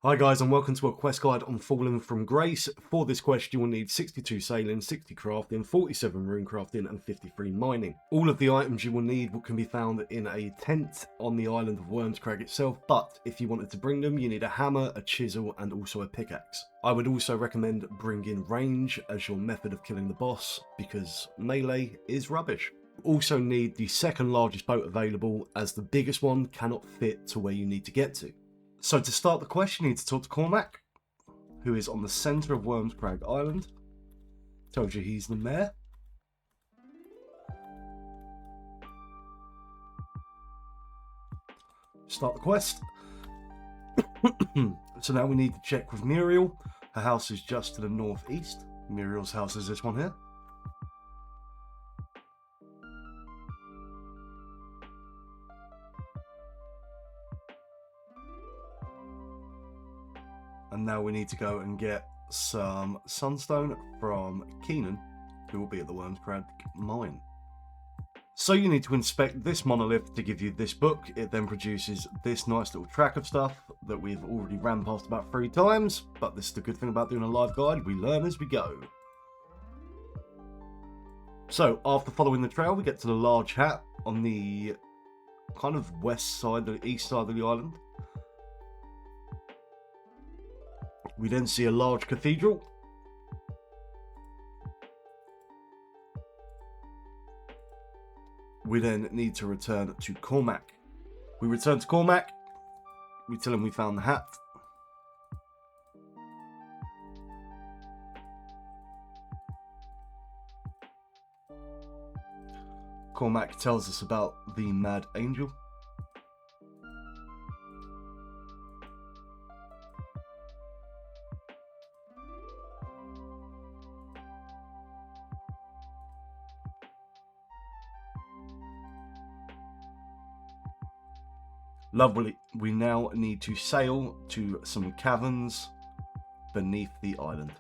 Hi guys and welcome to a quest guide on Fallen from Grace. For this quest you will need 62 sailing, 60 crafting, 47 rune crafting and 53 mining. All of the items you will need can be found in a tent on the island of Wyrmscraig itself, but if you wanted to bring them you need a hammer, a chisel and also a pickaxe. I would also recommend bringing range as your method of killing the boss because melee is rubbish. You also need the second largest boat available as the biggest one cannot fit to where you need to get to. So to start the quest, you need to talk to Cormac, who is on the centre of Wyrmscraig Island. Told you he's the mayor. Start the quest. So now we need to check with Muriel. Her house is just to the northeast. Muriel's house is this one here. And now we need to go and get some Sunstone from Keenan, who will be at the Wyrmscraig mine. So you need to inspect this monolith to give you this book. It then produces this nice little track of stuff that we've already ran past about 3 times. But this is the good thing about doing a live guide, we learn as we go. So after following the trail, we get to the large hat on the kind of west side, the east side of the island. We then see a large cathedral. We then need to return to Cormac. We return to Cormac. We tell him we found the hat. Cormac tells us about the Mad Angel. Lovely. We now need to sail to some caverns beneath the island.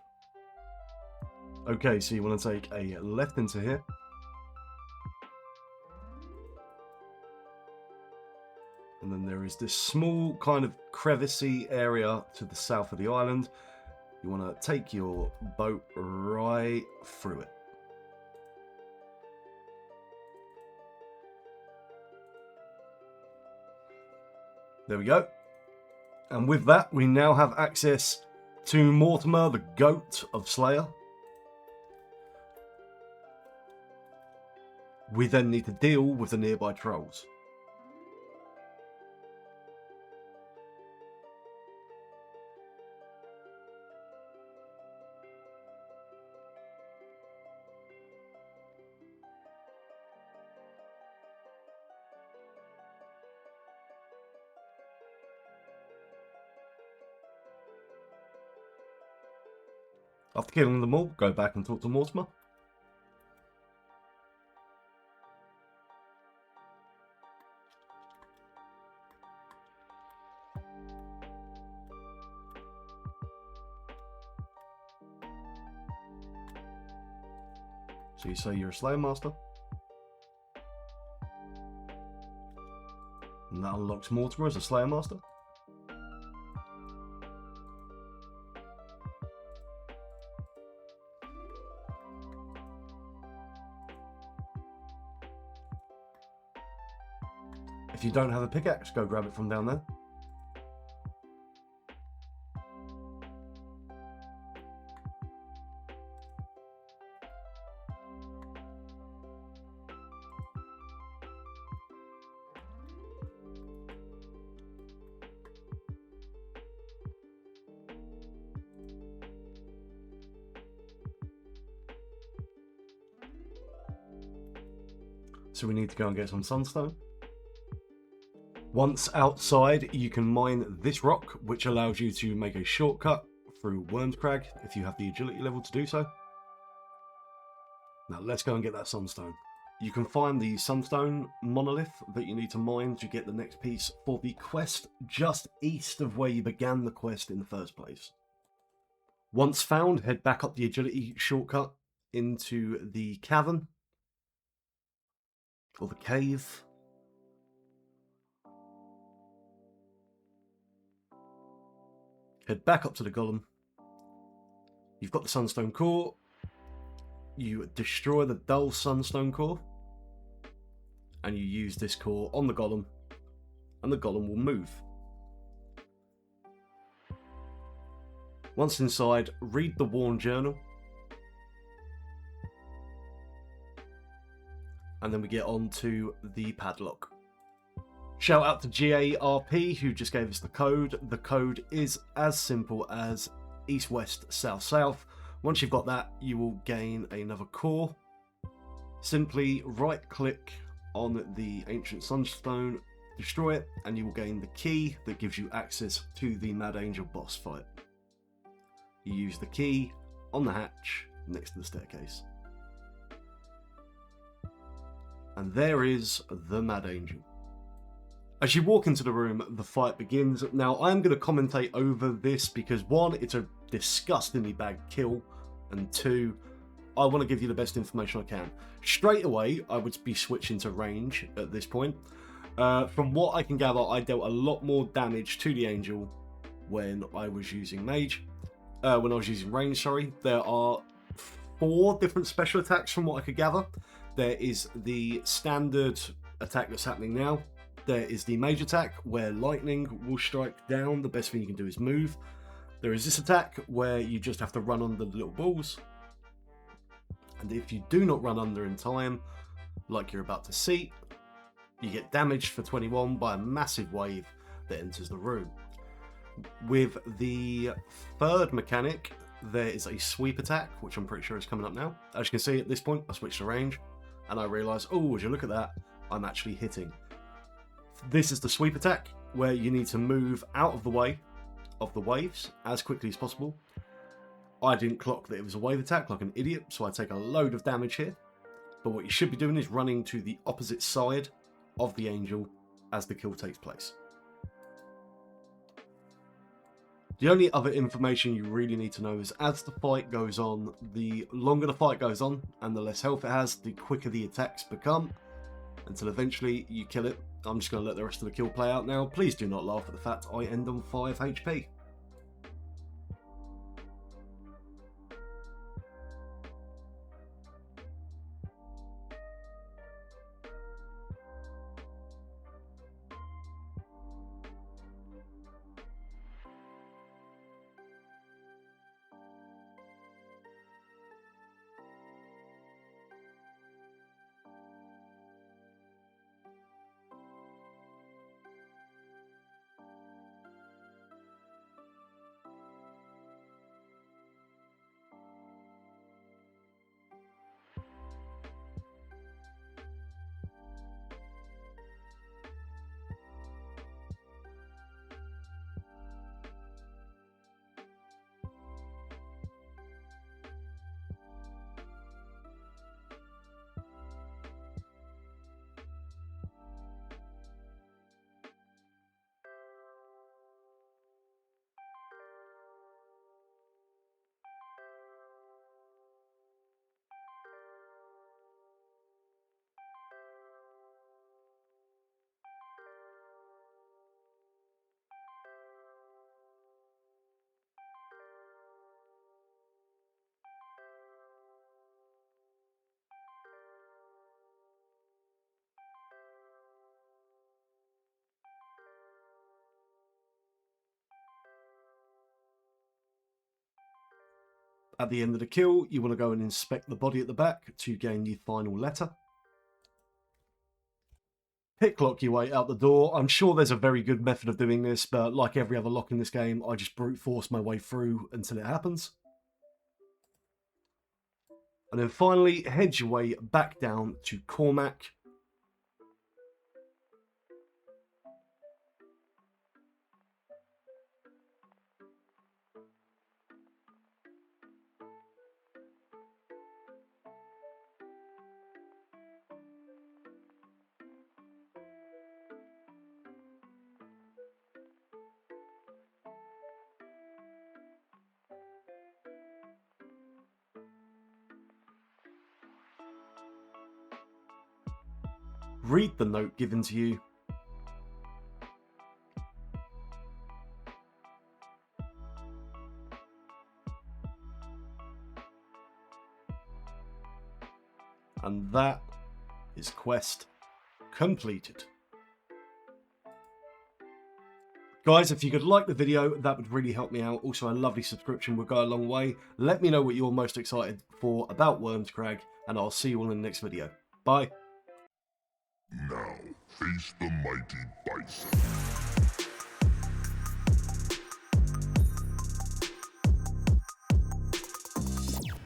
Okay, so you want to take a left into here. And then there is this small kind of crevicey area to the south of the island. You want to take your boat right through it. There we go. And with that, we now have access to Mortimer, the goat of Slayer. We then need to deal with the nearby trolls. After killing them all, go back and talk to Mortimer. So you say you're a Slayer Master. And that unlocks Mortimer as a Slayer Master. If you don't have a pickaxe, go grab it from down there. So we need to go and get some Sunstone. Once outside, you can mine this rock, which allows you to make a shortcut through Wyrmscraig if you have the agility level to do so. Now let's go and get that Sunstone. You can find the Sunstone monolith that you need to mine to get the next piece for the quest just east of where you began the quest in the first place. Once found, head back up the agility shortcut into the cavern, or the cave. Head back up to the Golem. You've got the Sunstone core. You destroy the dull Sunstone core. And you use this core on the Golem. And the Golem will move. Once inside, read the Worn Journal. And then we get on to the padlock. Shout out to GARP who just gave us the code. The code is as simple as east, west, south, south. Once you've got that, you will gain another core. Simply right click on the ancient Sunstone, destroy it, and you will gain the key that gives you access to the Mad Angel boss fight. You use the key on the hatch next to the staircase. And there is the Mad Angel. As you walk into the room, the fight begins. Now, I'm going to commentate over this because, one, it's a disgustingly bad kill, and two, I want to give you the best information I can. Straight away, I would be switching to range at this point. From what I can gather, I dealt a lot more damage to the Angel when I was using range, sorry. There are 4 different special attacks from what I could gather. There is the standard attack that's happening now. There is the mage attack, where lightning will strike down. The best thing you can do is move. There is this attack, where you just have to run under the little balls. And if you do not run under in time, like you're about to see, you get damaged for 21 by a massive wave that enters the room. With the third mechanic, there is a sweep attack, which I'm pretty sure is coming up now. As you can see at this point, I switched to range, and I realise, oh, as you look at that, I'm actually hitting. This is the sweep attack, where you need to move out of the way of the waves as quickly as possible. I didn't clock that it was a wave attack like an idiot, so I take a load of damage here. But what you should be doing is running to the opposite side of the Angel as the kill takes place. The only other information you really need to know is as the fight goes on, the longer the fight goes on and the less health it has, the quicker the attacks become, until eventually you kill it. I'm just going to let the rest of the kill play out now. Please do not laugh at the fact I end on 5 HP. At the end of the kill, you want to go and inspect the body at the back to gain the final letter. Picklock your way out the door. I'm sure there's a very good method of doing this, but like every other lock in this game, I just brute force my way through until it happens. And then finally, head your way back down to Cormac. Read the note given to you. And that is quest completed. Guys, if you could like the video, that would really help me out. Also, a lovely subscription would go a long way. Let me know what you're most excited for about Wyrmscraig, and I'll see you all in the next video. Bye. Now, face the mighty bison.